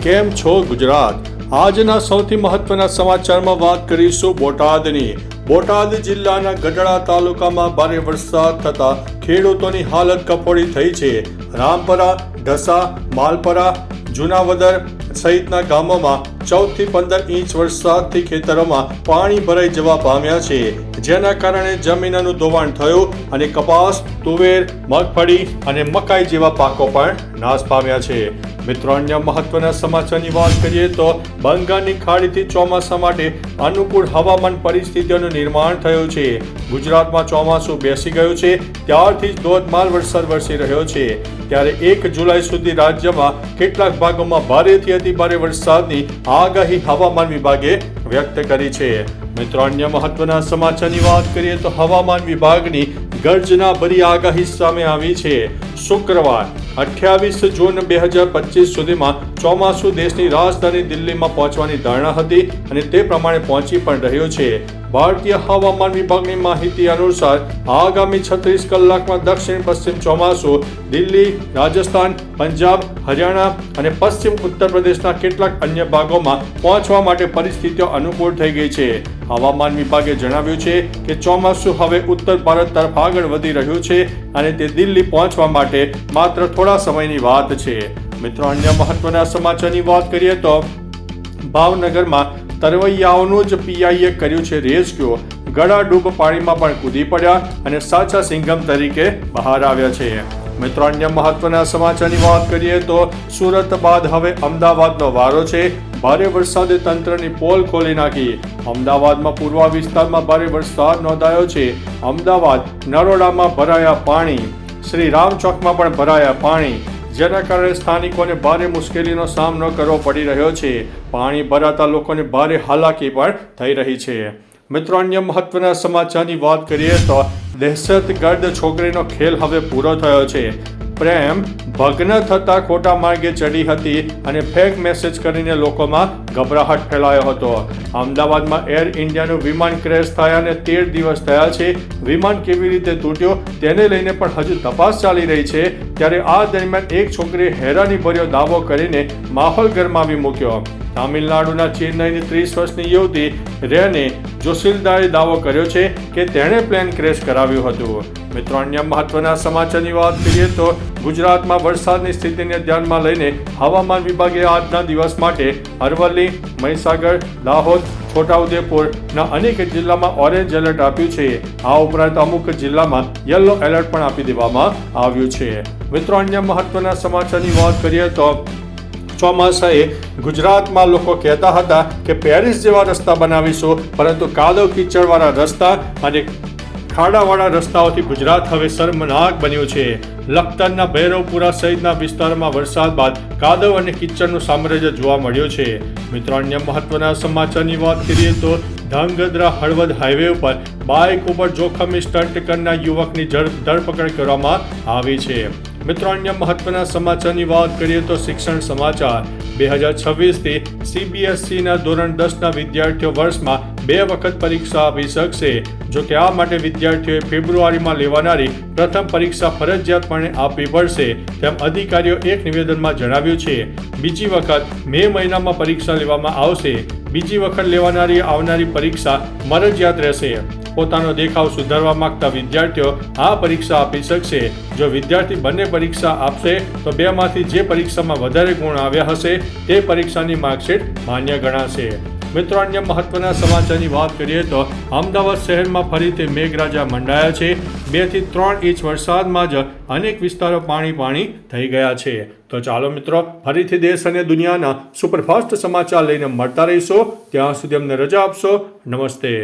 કેમ છો ગુજરાત? આજના સૌથી મહત્વના સમાચારમાં વાત કરીશું બોટાદની. બોટાદ જિલ્લાના ગઢડા તાલુકામાં ભારે વરસાદ થતા ખેડૂતોની હાલત કફોડી થઈ છે. રામપરા, ઢસા, માલપરા, જુનાવદર સહિતના ગામોમાં 14 થી 15 ઇંચ વરસાદથી ખેતરોમાં પાણી ભરાઈ જવા પામ્યા છે, જેના કારણે જમીનનું ધોવાણ થયું અને કપાસ, તુવેર, મગફળી અને મકાઈ જેવા પાકો પણ નાશ પામ્યા છે. મિત્રો, અન્ય મહત્વના સમાચારની વાત કરીએ તો બંગાળની ખાડીથી ચોમાસા માટે અનુકૂળ હવામાન પરિસ્થિતિઓનું નિર્માણ થયું છે. ગુજરાતમાં ચોમાસું બેસી ગયું છે, ત્યારથી જ ધોધમાર વરસાદ વરસી રહ્યો છે. ત્યારે 1 જુલાઈ સુધી રાજ્યમાં કેટલાક ભાગોમાં ભારેથી અતિભારે વરસાદની આગાહી હવામાન વિભાગે વ્યક્ત કરી છે. મિત્રો, અન્ય મહત્વના સમાચારની વાત કરીએ તો હવામાન વિભાગની ગર્જનાભરી આગાહી સામે આવી છે. શુક્રવાર 28 જૂન 2025 સુધીમાં ચોમાસું દેશની રાજધાની દિલ્હીમાં પહોંચવાની ધારણા હતી અને તે પ્રમાણે પહોંચી પણ રહ્યું છે. ભારતીય હવામાન વિભાગની માહિતી અનુસાર આગામી 36 કલાકમાં દક્ષિણ પશ્ચિમ ચોમાસું દિલ્હી, રાજસ્થાન, પંજાબ, હરિયાણા અને પશ્ચિમ ઉત્તર પ્રદેશના કેટલાક અન્ય ભાગોમાં પહોંચવા માટે પરિસ્થિતિઓ અનુકૂળ થઈ ગઈ છે. હવામાન વિભાગે જણાવ્યું છે કે ચોમાસું હવે ઉત્તર ભારત તરફ આગળ વધી રહ્યું છે અને તે દિલ્હી પહોંચવા માટે માત્ર થોડા સમયની વાત છે. મિત્રો, અન્ય મહત્વના સમાચારની વાત કરીએ તો ભાવનગરમાં તરવૈયાઓનું જ પીઆઈએ કર્યું છે રેસ્ક્યુ. ગળાડૂબ પાણીમાં પણ કૂદી પડ્યા અને સાચા સિંઘમ તરીકે બહાર આવ્યા છે. મિત્રો, અન્ય મહત્વના સમાચારની વાત કરીએ તો સુરત બાદ હવે અમદાવાદનો વારો છે. ભારે વરસાદે તંત્રની પોલ ખોલી નાખી. અમદાવાદમાં પૂર્વ વિસ્તારમાં ભારે વરસાદ નોંધાયો છે. અમદાવાદ નરોડામાં ભરાયા પાણી, શ્રી રામ ચોકમાં પણ ભરાયા પાણી, જેના કારણે સ્થાનિકોને ભારે મુશ્કેલીનો સામનો કરવો પડી રહ્યો છે. પાણી ભરાતા લોકોને ભારે હાલાકી પણ થઈ રહી છે. મિત્રો, અન્ય મહત્વના સમાચારની વાત કરીએ તો દહેશતગર્દ છોકરીનો ખેલ હવે પૂરો થયો છે. પ્રેમ ભગ્ન થતા ખોટા માર્ગે ચડી હતી અને ફેક મેસેજ કરીને લોકોમાં ગભરાહટ ફેલાયો હતો. અમદાવાદમાં એર ઇન્ડિયાનું વિમાન ક્રેશ થયા અને 13 દિવસ થયા છે. વિમાન કેવી રીતે તૂટ્યું તેને લઈને પણ હજુ તપાસ ચાલી રહી છે. ત્યારે આ દરમિયાન એક છોકરીએ હેરાનીભર્યો દાવો કરીને માહોલ ગરમાવી મૂક્યો. તામિલનાડુના ચેન્નઈની 30 વર્ષની યુવતી રેને જોશિલદાએ દાવો કર્યો છે કે તેણે પ્લેન ક્રેશ કરાવ્યું હતું. મિત્રો, અન્ય મહત્વના સમાચારની વાત કરીએ તો ગુજરાતમાં વરસાદની સ્થિતિને ધ્યાનમાં લઈને હવામાન વિભાગે આજના દિવસ માટે અરવલ્લી, મહીસાગર, દાહોદ, છોટાઉદેપુરના અનેક જિલ્લામાં ઓરેન્જ એલર્ટ આપ્યું છે. આ ઉપરાંત અમુક જિલ્લામાં યલો એલર્ટ પણ આપી દેવામાં આવ્યું છે. મિત્રો, અન્ય મહત્વના સમાચારની વાત કરીએ તો ચોમાસાએ ગુજરાતમાં લોકો કહેતા હતા કે પેરિસ જેવા રસ્તા બનાવીશું, પરંતુ કાદવ કીચડવાળા રસ્તા અને ખાડાવાળા રસ્તાઓથી ગુજરાત હવે શર્મનાક બન્યું છે. લખતરના ભૈરવપુરા સહિતના વિસ્તારોમાં વરસાદ બાદ કાદવ અને કિચડનું સામ્રાજ્ય જોવા મળ્યું છે. મિત્રો, અન્ય મહત્વના સમાચારની વાત કરીએ તો ધાંગધ્રા હળવદ હાઈવે ઉપર બાઇક ઉપર જોખમી સ્ટન્ટ કરનાર યુવકની ધરપકડ કરવામાં આવી છે. મિત્રો, અન્ય મહત્વના સમાચારની વાત કરીએ તો શિક્ષણ સમાચાર. 2026થી CBSEના ધોરણ 10ના વિદ્યાર્થીઓ વર્ષમાં 2 વખત પરીક્ષા આપી શકશે. જો કે આ માટે વિદ્યાર્થીઓએ ફેબ્રુઆરીમાં લેવાનારી પ્રથમ પરીક્ષા ફરજિયાતપણે આપવી પડશે, તેમ અધિકારીઓ એક નિવેદનમાં જણાવ્યું છે. બીજી વખત મે મહિનામાં પરીક્ષા લેવામાં આવશે. બીજી વખત લેવાનારી આવનારી પરીક્ષા મરજિયાત રહેશે. પોતાનો દેખાવ સુધારવા માંગતા વિદ્યાર્થીઓ આ પરીક્ષા આપી શકશે. જો વિદ્યાર્થી બંને પરીક્ષા આપશે તો 2માંથી જે પરીક્ષામાં વધારે ગુણ આવ્યા હશે તે પરીક્ષાની માર્કશીટ માન્ય ગણાશે. મિત્રો, અન્ય મહત્વના સમાચારની વાત કરીએ તો અમદાવાદ શહેરમાં ફરીથી મેઘરાજા મંડાયા છે. 2 થી 3 ઇંચ વરસાદમાં જ અનેક વિસ્તારો પાણી થઈ ગયા છે. તો ચાલો મિત્રો, ફરીથી દેશ અને દુનિયાના સુપરફાસ્ટ સમાચાર લઈને મળતા રહીશું. ત્યાં સુધી અમને રજા આપશો. નમસ્તે.